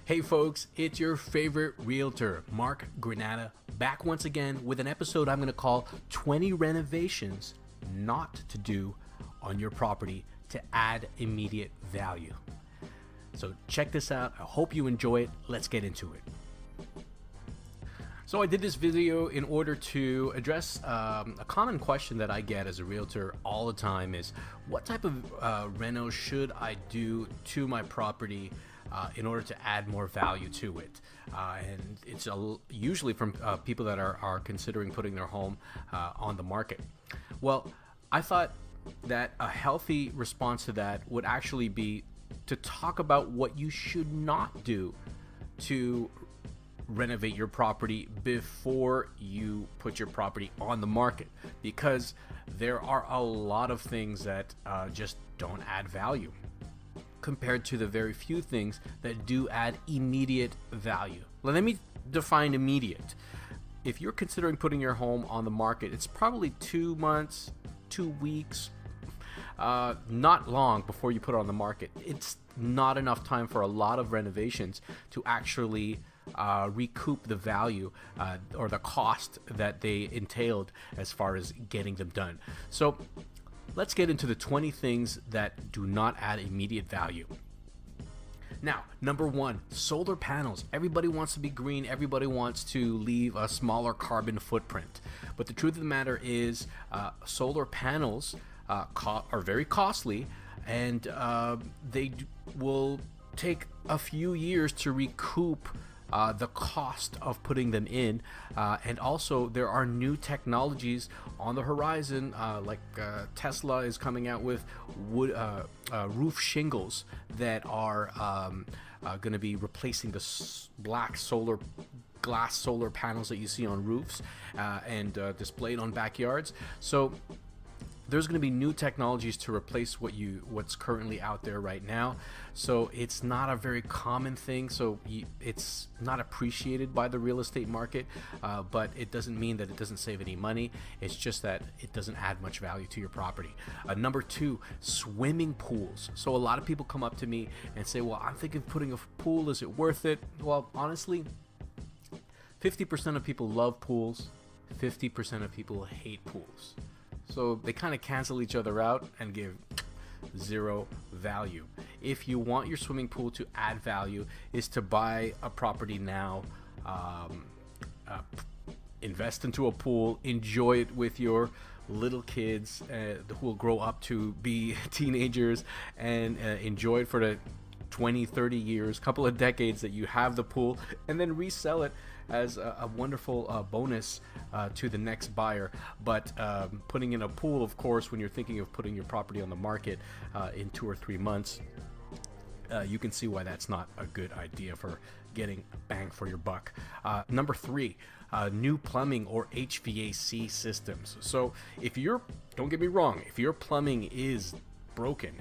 Hey folks, it's your favorite realtor, Mark Granada, back once again with an episode I'm going to call 20 Renovations Not to Do on Your Property to Add Immediate Value. So check this out. I hope you enjoy it. Let's get into it. So I did this video in order to address a common question that I get as a realtor all the time is, what type of reno should I do to my property in order to add more value to it? And it's usually from people that are considering putting their home on the market. Well, I thought that a healthy response to that would actually be to talk about what you should not do to renovate your property before you put your property on the market, because there are a lot of things that just don't add value compared to the very few things that do add immediate value. Well, let me define immediate. If you're considering putting your home on the market, it's probably 2 months, 2 weeks, not long before you put it on the market. It's not enough time for a lot of renovations to actually recoup the value or the cost that they entailed as far as getting them done. So let's get into the 20 things that do not add immediate value. Now, number one, solar panels. Everybody wants to be green. Everybody wants to leave a smaller carbon footprint. But the truth of the matter is solar panels are very costly, and they will take a few years to recoup the cost of putting them in, and also there are new technologies on the horizon, like Tesla is coming out with wood roof shingles that are going to be replacing the black glass solar panels that you see on roofs and displayed on backyards. So there's going to be new technologies to replace what's currently out there right now. So it's not a very common thing. So it's not appreciated by the real estate market, but it doesn't mean that it doesn't save any money. It's just that it doesn't add much value to your property. Number two, swimming pools. So a lot of people come up to me and say, well, I'm thinking of putting a pool. Is it worth it? Well, honestly, 50% of people love pools. 50% of people hate pools. So they kind of cancel each other out and give zero value. If you want your swimming pool to add value, is to buy a property now, invest into a pool, enjoy it with your little kids who will grow up to be teenagers, and enjoy it for the 20, 30 years, couple of decades that you have the pool, and then resell it as a wonderful bonus to the next buyer. But putting in a pool, of course, when you're thinking of putting your property on the market in 2 or 3 months, you can see why that's not a good idea for getting bang for your buck. Number three, new plumbing or HVAC systems. So don't get me wrong, if your plumbing is broken,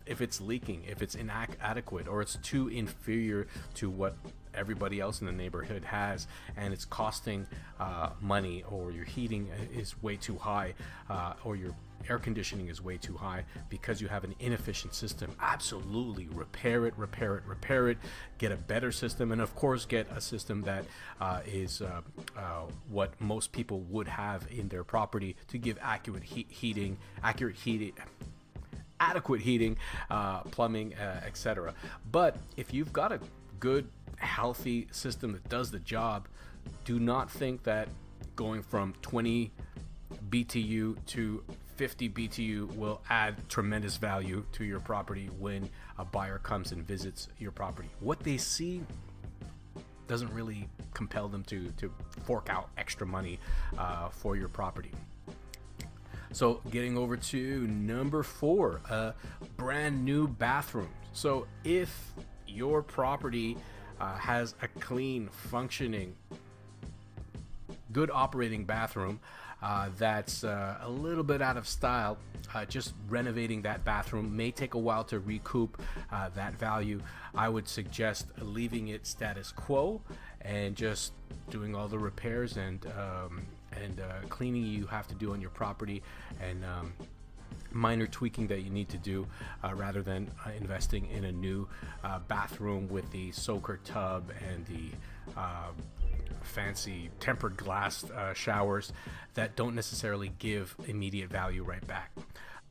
if it's leaking, if it's inadequate, or it's too inferior to what everybody else in the neighborhood has, and it's costing money, or your heating is way too high, or your air conditioning is way too high because you have an inefficient system, absolutely repair it, get a better system, and of course get a system that is what most people would have in their property to give adequate heating, plumbing, etc. But if you've got a good, healthy system that does the job, do not think that going from 20 BTU to 50 BTU will add tremendous value to your property when a buyer comes and visits your property. What they see doesn't really compel them to fork out extra money for your property. So getting over to number four, brand new bathrooms. So if your property has a clean, functioning, good operating bathroom that's a little bit out of style, just renovating that bathroom may take a while to recoup that value. I would suggest leaving it status quo and just doing all the repairs and cleaning you have to do on your property, and minor tweaking that you need to do rather than investing in a new bathroom with the soaker tub and the fancy tempered glass showers that don't necessarily give immediate value right back.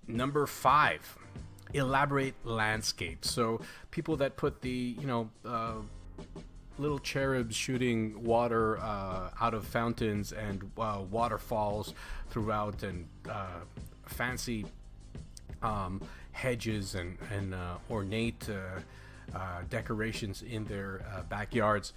Number 5, elaborate landscapes. So people that put the little cherubs shooting water out of fountains and waterfalls throughout, and fancy hedges and ornate decorations in their backyards.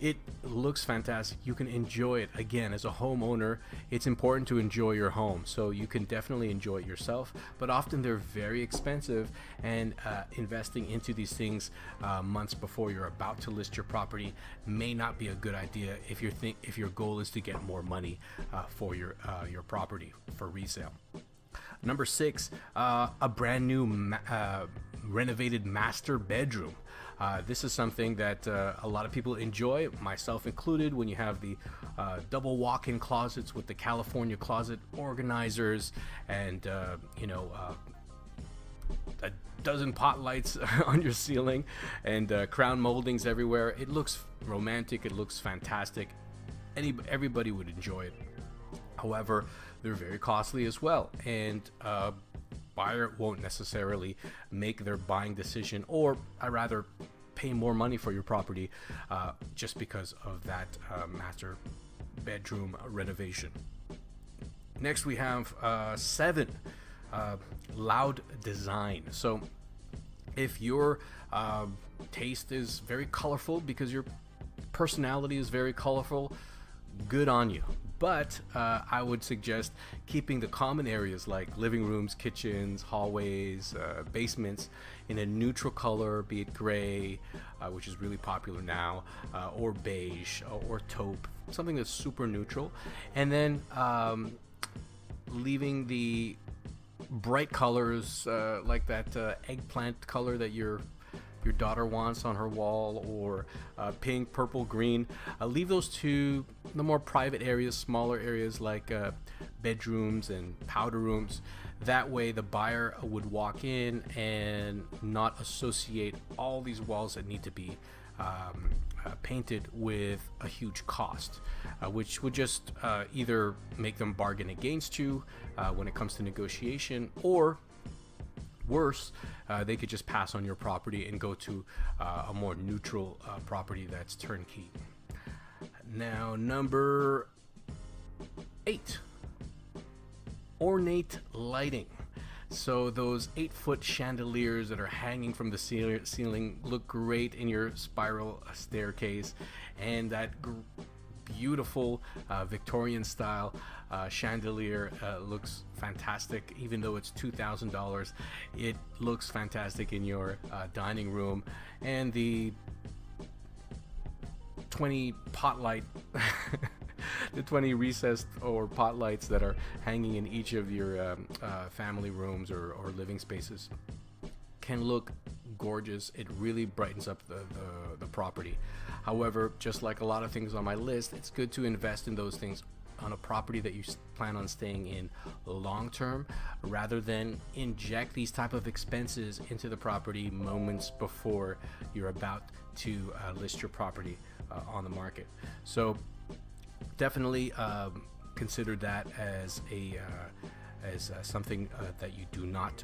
It looks fantastic. You can enjoy it. Again, as a homeowner, it's important to enjoy your home, so you can definitely enjoy it yourself, but often they're very expensive, and investing into these things months before you're about to list your property may not be a good idea if your goal is to get more money for your property for resale. Number 6, a brand new renovated master bedroom. This is something that a lot of people enjoy, myself included, when you have the double walk-in closets with the California closet organizers and a dozen pot lights on your ceiling and crown moldings everywhere. It looks romantic. It looks fantastic. Everybody would enjoy it. However, they're very costly as well, and buyer won't necessarily make their buying decision, or rather pay more money for your property just because of that master bedroom renovation. Next we have 7, loud design. So if your taste is very colorful because your personality is very colorful, good on you. But I would suggest keeping the common areas like living rooms, kitchens, hallways, basements in a neutral color, be it gray, which is really popular now, or beige, or taupe, something that's super neutral. And then leaving the bright colors like that eggplant color that your daughter wants on her wall, or pink, purple, green. Leave those to the more private areas, smaller areas like bedrooms and powder rooms. That way the buyer would walk in and not associate all these walls that need to be painted with a huge cost, which would just either make them bargain against you when it comes to negotiation, or worse, they could just pass on your property and go to a more neutral property that's turnkey. Now, number 8, ornate lighting. So those 8-foot chandeliers that are hanging from the ceiling look great in your spiral staircase, and that beautiful Victorian style chandelier looks fantastic. Even though it's $2,000, it looks fantastic in your dining room. And the 20 pot light the 20 recessed or pot lights that are hanging in each of your family rooms or living spaces can look gorgeous. It really brightens up the property. However, just like a lot of things on my list, it's good to invest in those things on a property that you plan on staying in long term, rather than inject these type of expenses into the property moments before you're about to list your property on the market. So definitely consider that as something that you do not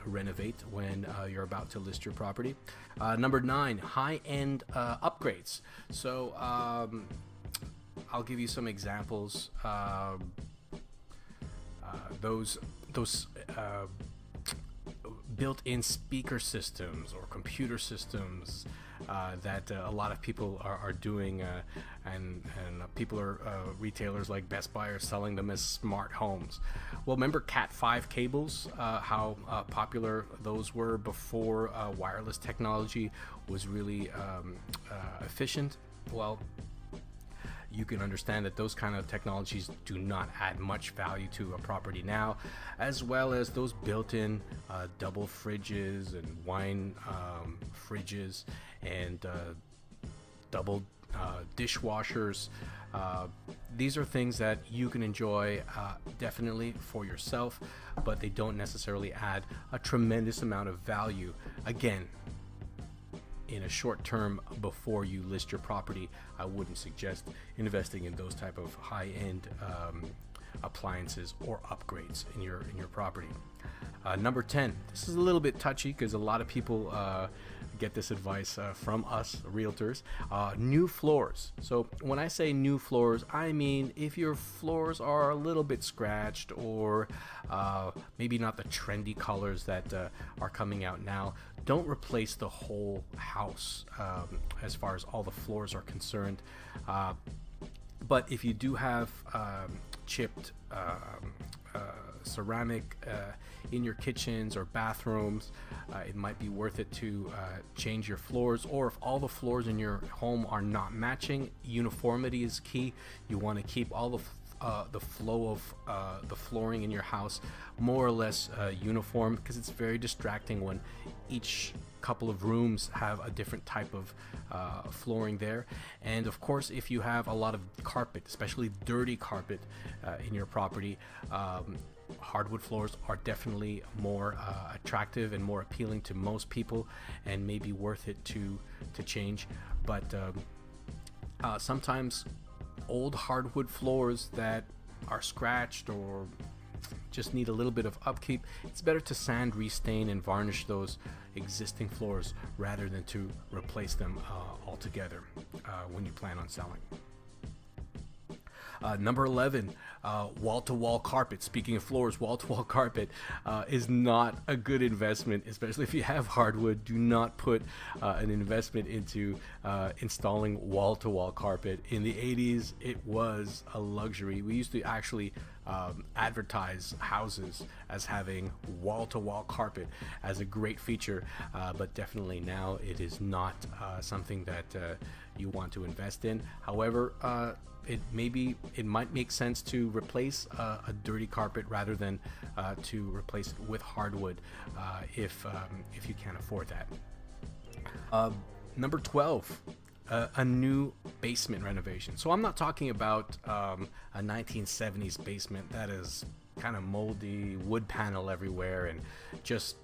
renovate when you're about to list your property. Number 9, high-end upgrades. So I'll give you some examples. Those built-in speaker systems or computer systems that a lot of people are doing, and people are retailers like Best Buy are selling them as smart homes. Well, remember Cat 5 cables, how popular those were before wireless technology was really efficient? Well, you can understand that those kind of technologies do not add much value to a property now, as well as those built-in double fridges and wine fridges and double dishwashers. These are things that you can enjoy definitely for yourself, but they don't necessarily add a tremendous amount of value. Again, in a short term before you list your property, I wouldn't suggest investing in those type of high-end appliances or upgrades in your property. Number 10, this is a little bit touchy because a lot of people get this advice from us realtors. New floors. So when I say new floors, I mean if your floors are a little bit scratched or maybe not the trendy colors that are coming out now, don't replace the whole house as far as all the floors are concerned. But if you do have chipped ceramic in your kitchens or bathrooms, it might be worth it to change your floors. Or if all the floors in your home are not matching, uniformity is key. You want to keep all the flow of the flooring in your house more or less uniform, because it's very distracting when each couple of rooms have a different type of flooring there. And of course, if you have a lot of carpet, especially dirty carpet in your property, hardwood floors are definitely more attractive and more appealing to most people, and maybe worth it to change. But sometimes old hardwood floors that are scratched or just need a little bit of upkeep, it's better to sand, restain, and varnish those existing floors rather than to replace them altogether when you plan on selling. Number 11, wall-to-wall carpet. Speaking of floors, wall-to-wall carpet is not a good investment, especially if you have hardwood. Do not put an investment into installing wall-to-wall carpet. In the 80s, it was a luxury. We used to actually advertise houses as having wall-to-wall carpet as a great feature, but definitely now it is not something that you want to invest in. However, it might make sense to replace a dirty carpet rather than to replace it with hardwood if you can't afford that. Number 12, a new basement renovation. So I'm not talking about a 1970s basement that is kind of moldy, wood panel everywhere, and just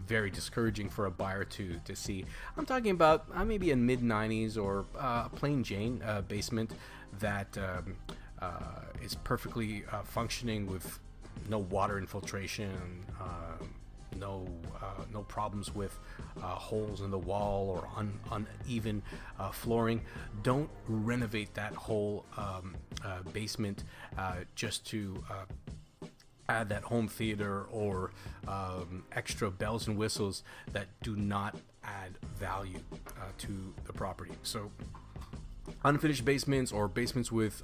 very discouraging for a buyer to see. I'm talking about maybe a mid-90s or a plain Jane basement that is perfectly functioning with no water infiltration, no problems with holes in the wall or uneven flooring. Don't renovate that whole basement just to add that home theater or extra bells and whistles that do not add value to the property. So unfinished basements or basements with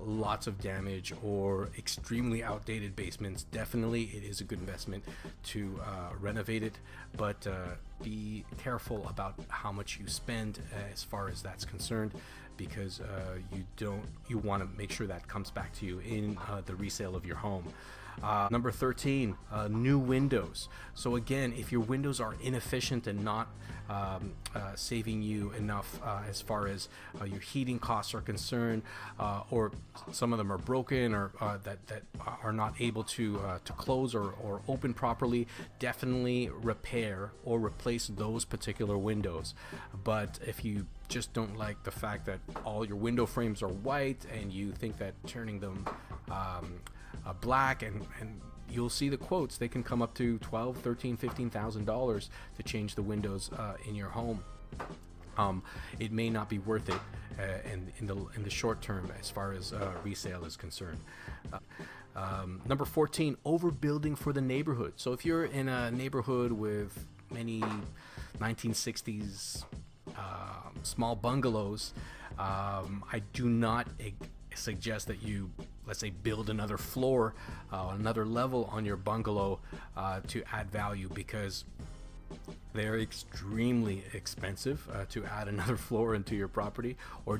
lots of damage or extremely outdated basements, definitely it is a good investment to renovate it, but be careful about how much you spend as far as that's concerned, because you want to make sure that comes back to you in the resale of your home. Number 13, new windows. So again, if your windows are inefficient and not saving you enough as far as your heating costs are concerned, or some of them are broken or that are not able to close or open properly, definitely repair or replace those particular windows. But if you just don't like the fact that all your window frames are white and you think that turning them black, and you'll see the quotes, they can come up to $12,000, $13,000, $15,000 to change the windows in your home. It may not be worth it in the short term as far as resale is concerned. Number 14, overbuilding for the neighborhood. So if you're in a neighborhood with many 1960s small bungalows, I do not suggest that you, let's say, build another floor, another level on your bungalow to add value, because they're extremely expensive to add another floor into your property, or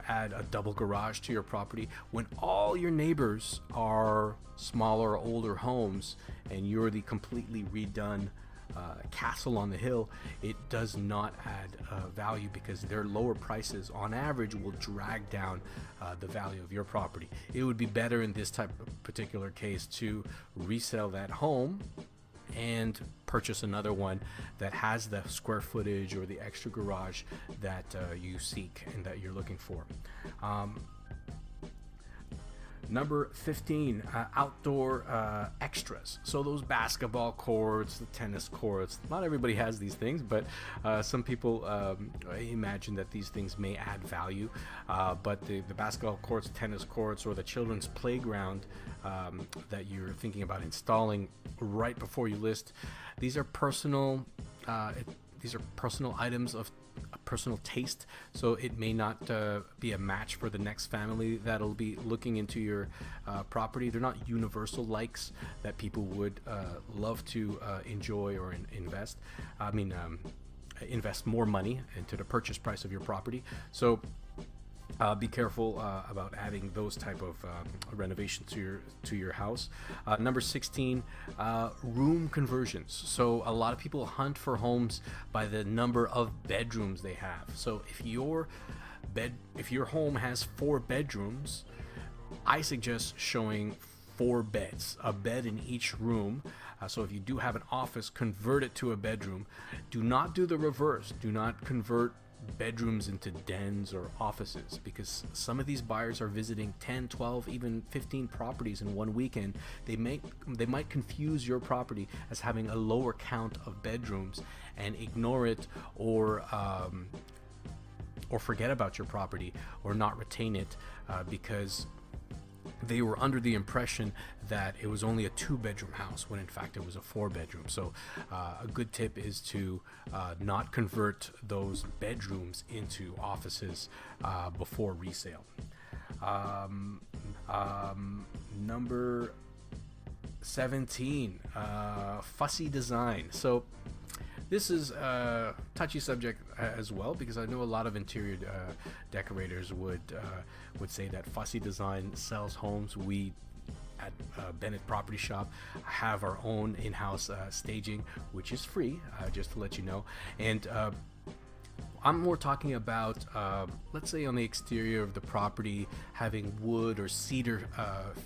add a double garage to your property when all your neighbors are smaller, older homes and you're the completely redone castle on the hill, it does not add value, because their lower prices on average will drag down the value of your property. It would be better in this type of particular case to resell that home and purchase another one that has the square footage or the extra garage that you seek and that you're looking for. Number 15, outdoor extras. So those basketball courts, the tennis courts, not everybody has these things, but some people imagine that these things may add value. But the basketball courts, tennis courts, or the children's playground that you're thinking about installing right before you list, these are personal items of personal taste, so it may not be a match for the next family that'll be looking into your property. They're not universal likes that people would love to enjoy or invest. Invest more money into the purchase price of your property. So be careful about adding those type of renovations to your house. Number 16, room conversions. So a lot of people hunt for homes by the number of bedrooms they have. So if your home has 4 bedrooms, I suggest showing 4 beds, a bed in each room. So if you do have an office, convert it to a bedroom. Do not do the reverse. Do not convert bedrooms into dens or offices, because some of these buyers are visiting 10, 12, even 15 properties in one weekend. They might confuse your property as having a lower count of bedrooms and ignore it, or forget about your property, or not retain it because they were under the impression that it was only a 2-bedroom house when in fact it was a 4-bedroom. So a good tip is to not convert those bedrooms into offices before resale. Number 17, fussy design. So this is a touchy subject as well, because I know a lot of interior decorators would say that fussy design sells homes. We at Bennett Property Shop have our own in-house staging, which is free, just to let you know. And I'm more talking about, let's say on the exterior of the property, having wood or cedar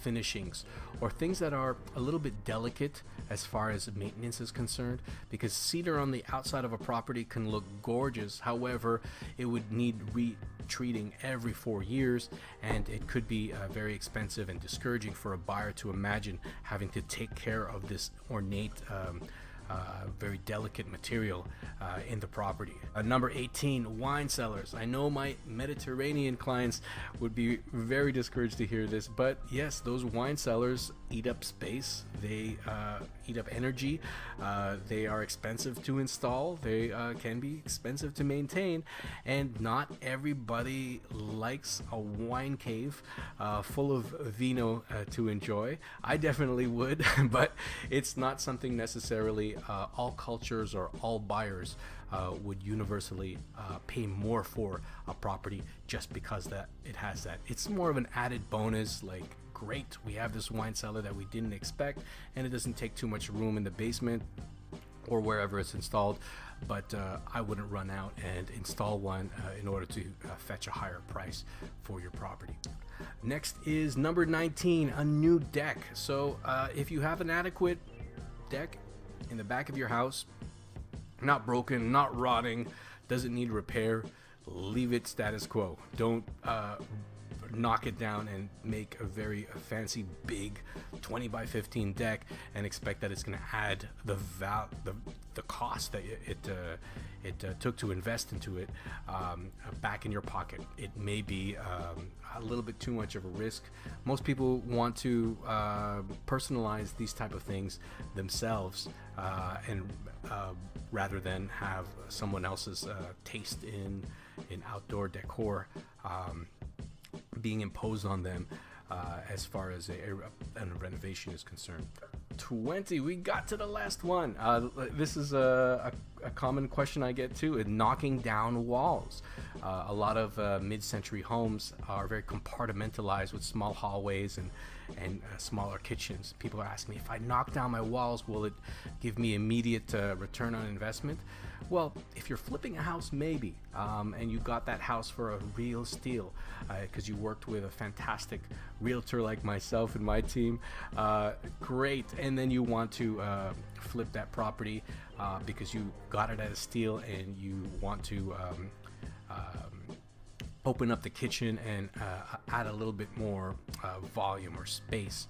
finishings, or things that are a little bit delicate as far as maintenance is concerned, because cedar on the outside of a property can look gorgeous. However, it would need retreating every 4 years, and it could be very expensive and discouraging for a buyer to imagine having to take care of this ornate very delicate material in the property. Number 18, wine cellars. I know my Mediterranean clients would be very discouraged to hear this, but yes, those wine cellars eat up space. They eat up energy. They are expensive to install. They can be expensive to maintain, and not everybody likes a wine cave full of vino to enjoy. I definitely would, but it's not something necessarily all cultures or all buyers would universally pay more for a property just because that it has that. It's more of an added bonus, like, great, we have this wine cellar that we didn't expect, and it doesn't take too much room in the basement or wherever it's installed, but I wouldn't run out and install one in order to fetch a higher price for your property. Next is number 19, a new deck. So if you have an adequate deck in the back of your house, not broken, not rotting, doesn't need repair, leave it status quo. Don't knock it down and make a very fancy big 20 by 15 deck and expect that it's going to add the cost that it took to invest into it back in your pocket. It may be a little bit too much of a risk. Most people want to personalize these type of things themselves, and rather than have someone else's taste in outdoor decor being imposed on them as far as a renovation is concerned. 20. We got to the last one. This is a common question I get too, is knocking down walls. A lot of mid-century homes are very compartmentalized with small hallways and smaller kitchens. People ask me, if I knock down my walls, will it give me immediate return on investment? Well, if you're flipping a house, maybe, and you got that house for a real steal because you worked with a fantastic realtor like myself and my team, great. And then you want to flip that property because you got it at a steal and you want to open up the kitchen and add a little bit more volume or space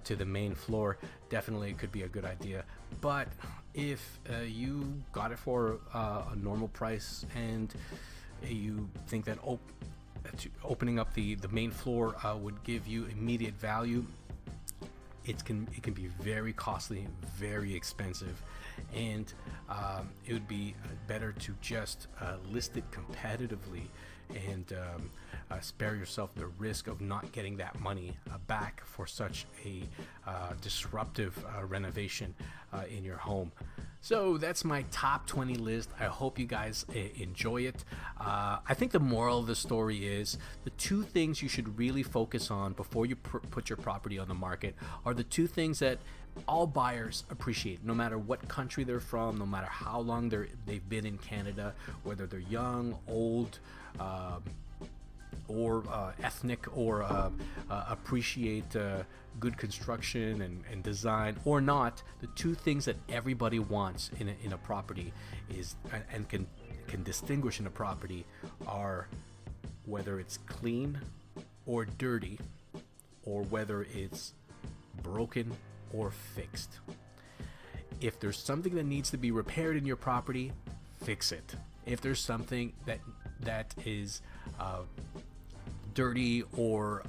to the main floor. Definitely could be a good idea. But if you got it for a normal price and you think that opening up the main floor would give you immediate value, it can be very costly, very expensive, and it would be better to just list it competitively and spare yourself the risk of not getting that money back for such a disruptive renovation in your home. So that's my top 20 list. I hope you guys enjoy it. I think the moral of the story is the two things you should really focus on before you put your property on the market are the two things that all buyers appreciate, no matter what country they're from, no matter how long they've been in Canada, whether they're young, old, or ethnic, or appreciate good construction and design or not. The two things that everybody wants in a property is and can distinguish in a property are whether it's clean or dirty, or whether it's broken or fixed. If there's something that needs to be repaired in your property, fix it. If there's something that is dirty or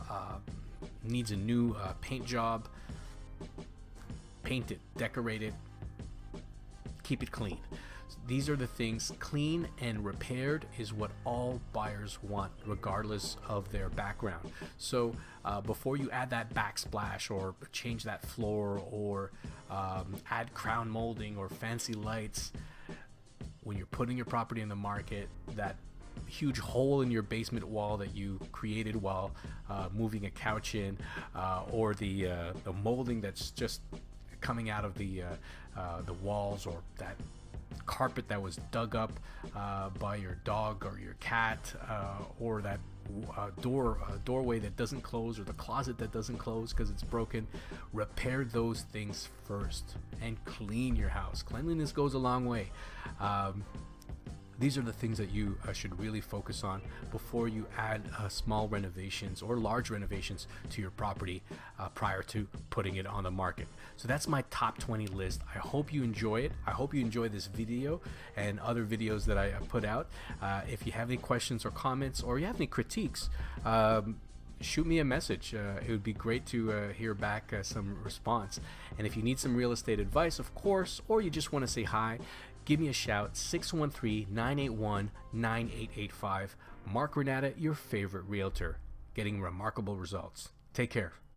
needs a new paint job, paint it, decorate it, keep it clean. These are the things. Clean and repaired is what all buyers want, regardless of their background. So before you add that backsplash or change that floor or add crown molding or fancy lights, when you're putting your property in the market, that huge hole in your basement wall that you created while moving a couch in, or the molding that's just coming out of the walls, or that carpet that was dug up by your dog or your cat, or that doorway that doesn't close, or the closet that doesn't close because it's broken. Repair those things first and clean your house. Cleanliness goes a long way. These are the things that you should really focus on before you add small renovations or large renovations to your property prior to putting it on the market. So that's my top 20 list. I hope you enjoy it. I hope you enjoy this video and other videos that I put out. If you have any questions or comments, or you have any critiques, shoot me a message. It would be great to hear back some response. And if you need some real estate advice, of course, or you just want to say hi, give me a shout, 613-981-9885. Mark Granada, your favorite realtor, getting remarkable results. Take care.